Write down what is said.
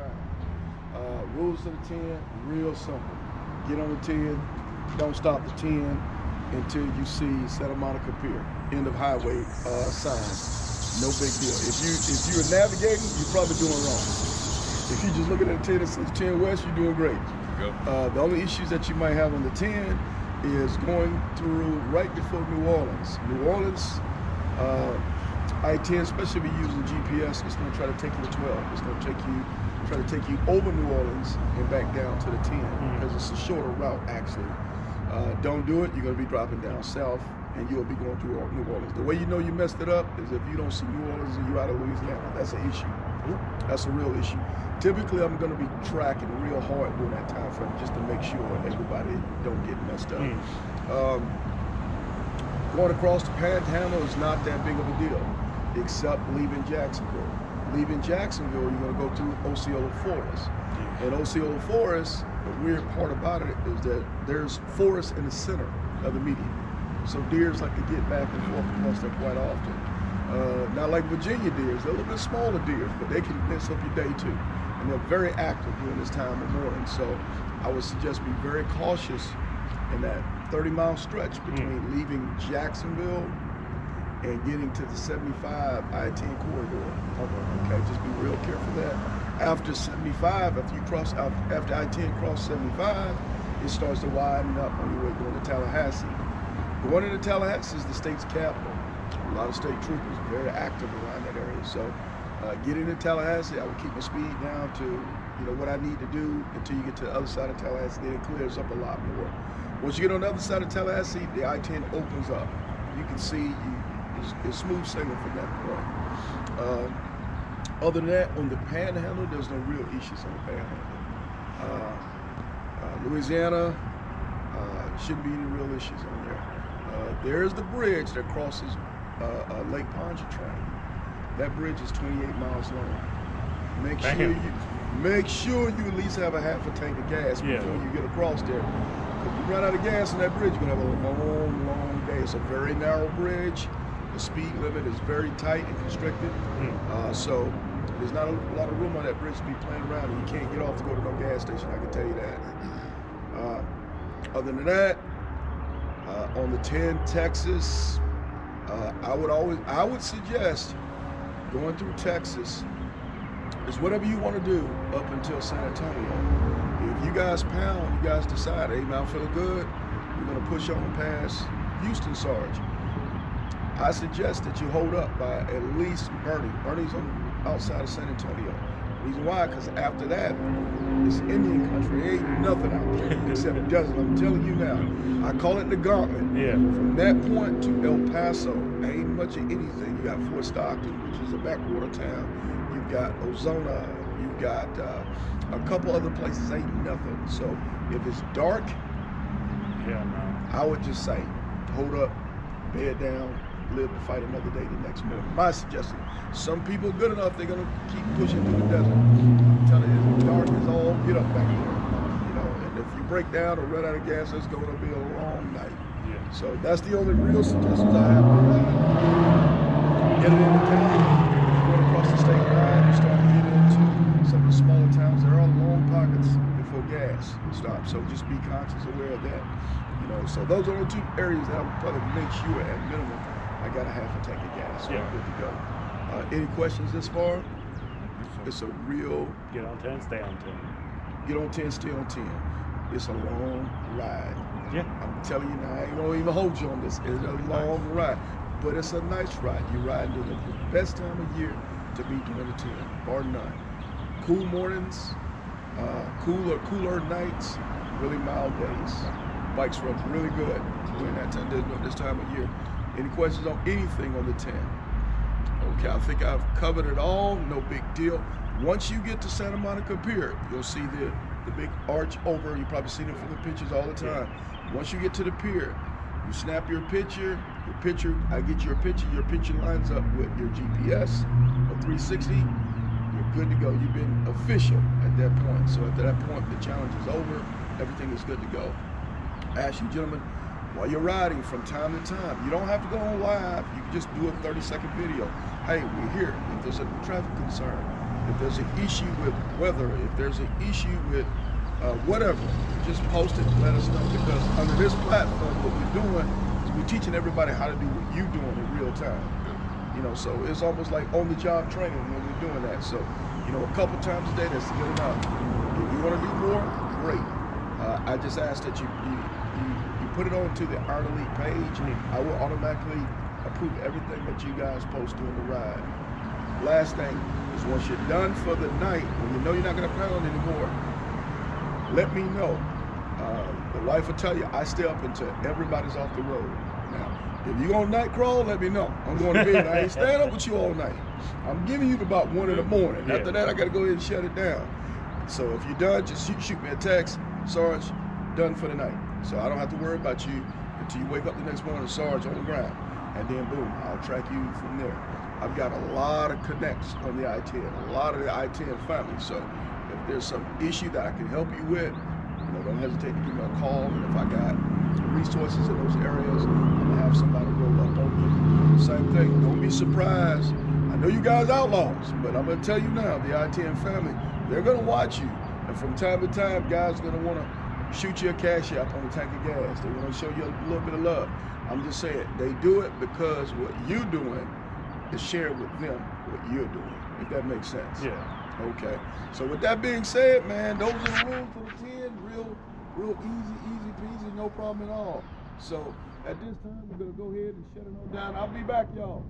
time. Rules of the 10, real simple. Get on the 10, don't stop the 10 until you see Santa Monica Pier, end of highway sign. No big deal. If you're navigating, you're probably doing wrong. If you're just looking at the 10 and says 10 West, you're doing great. The only issues that you might have on the 10 is going through right before New Orleans. New Orleans, I-10, especially if you're using GPS, it's going to try to take you to 12. It's going to try to take you over New Orleans and back down to the 10 because it's a shorter route, actually. Don't do it, you're going to be dropping down south and you'll be going through New Orleans. The way you know you messed it up is if you don't see New Orleans and you're out of Louisiana. That's an issue. That's a real issue. Typically, I'm going to be tracking real hard during that time frame just to make sure everybody don't get messed up. Going across the Panhandle is not that big of a deal, except leaving Jacksonville. Leaving Jacksonville, you're going to go through Osceola Forest. And Osceola Forest, the weird part about it is that there's forest in the center of the median. So deers like to get back and forth across there quite often. Not like Virginia deers, they're a little bit smaller deers, but they can mess up your day too. And they're very active during this time of morning. So I would suggest be very cautious in that 30-mile stretch between leaving Jacksonville and getting to the 75 I-10 corridor. Okay, just be real careful of that. After 75, after I-10 cross 75, it starts to widen up on your way going to Tallahassee. Going into Tallahassee is the state's capital. A lot of state troopers are very active around that area. So getting into Tallahassee, I would keep my speed down to what I need to do until you get to the other side of Tallahassee. Then it clears up a lot more. Once you get on the other side of Tallahassee, the I-10 opens up. You can see it's smooth sailing from that point. Other than that, on the Panhandle, there's no real issues on the Panhandle. Louisiana shouldn't be any real issues on there. There's the bridge that crosses Lake Pontchartrain. That bridge is 28 miles long. Make sure you at least have a half a tank of gas before you get across there. If you run out of gas on that bridge, you're gonna have a long, long day. It's a very narrow bridge. The speed limit is very tight and constricted. So there's not a lot of room on that bridge to be playing around, and you can't get off to go to no gas station, I can tell you that. Other than that, on the 10 Texas, I would suggest going through Texas is whatever you want to do up until San Antonio. If you guys pound, you guys decide, hey man, I'm feeling good, we're gonna push on past Houston Sarge. I suggest that you hold up by at least Bernie. Bernie's on outside of San Antonio. Reason why, because after that, it's Indian country. There ain't nothing out there except desert. I'm telling you now. I call it the gauntlet. From that point to El Paso, ain't much of anything. You got Fort Stockton, which is a backwater town. You've got Ozona. You've got a couple other places. Ain't nothing. So if it's dark, I would just say, hold up, bed down, live to fight another day the next morning. My suggestion. Some people are good enough, they're gonna keep pushing through the desert. I'm telling you, it's dark as all get up back there. And if you break down or run out of gas, it's gonna be a long night. So that's the only real suggestions I have for that. Get it into town, going across the state line, you start to get into some of the smaller towns. There are long pockets before gas stops, so just be conscious aware of that. So those are the two areas that I would probably make sure at minimum I got a half a tank of gas, so I'm good to go. Any questions this far? It's a real... Get on 10, stay on 10. Get on 10, stay on 10. It's a long ride. I'm telling you now, I ain't gonna even hold you on this. It's a long ride, but it's a nice ride. You're riding during the best time of year to be doing the 10, bar none. Cool mornings, cooler nights, really mild days. Bikes run really good during that time, this time of year. Any questions on anything on the 10? Okay, I think I've covered it all, no big deal. Once you get to Santa Monica Pier, you'll see the big arch over. You've probably seen it from the pictures all the time. Once you get to the pier, you snap your picture, I get your picture lines up with your GPS, a 360, you're good to go. You've been official at that point. So at that point, the challenge is over, everything is good to go. I ask you gentlemen, while you're riding from time to time, you don't have to go on live, you can just do a 30-second video. Hey, we're here. If there's a traffic concern, If there's an issue with weather, if there's an issue with whatever, just post it and let us know, because under this platform, what we're doing is we're teaching everybody how to do what you're doing in real time. You know, so it's almost like on-the-job training when we're doing that. So, you know, a couple times a day, that's good enough. If you want to do more, great. I just ask that you put it onto the Iron Elite page. I will automatically approve everything that you guys post during the ride. Last thing is, once you're done for the night, when you know you're not going to paddle anymore, let me know. The wife will tell you I stay up until everybody's off the road. Now, if you're going to night crawl, let me know. I'm going to bed. I ain't staying up with you all night. I'm giving you to about 1 in the morning. After that, I got to go ahead and shut it down. So if you're done, just shoot me a text, Sarge, done for the night. So I don't have to worry about you until you wake up the next morning, Sarge, on the ground. And then boom, I'll track you from there. I've got a lot of connects on the I-10, a lot of the I-10 family. So if there's some issue that I can help you with, you know, don't hesitate to give me a call. And if I got resources in those areas, I'm gonna have somebody roll up on you. Same thing, don't be surprised. I know you guys outlaws, but I'm gonna tell you now, the I-10 family, they're gonna watch you. And from time to time, guys are gonna wanna shoot you a cash app on a tank of gas. They wanna show you a little bit of love. I'm just saying, they do it because what you're doing is sharing with them what you're doing, if that makes sense. Yeah. Okay. So with that being said, man, those are the rules for the 10. Real easy peasy, no problem at all. So at this time, we're gonna go ahead and shut it on down. I'll be back, y'all.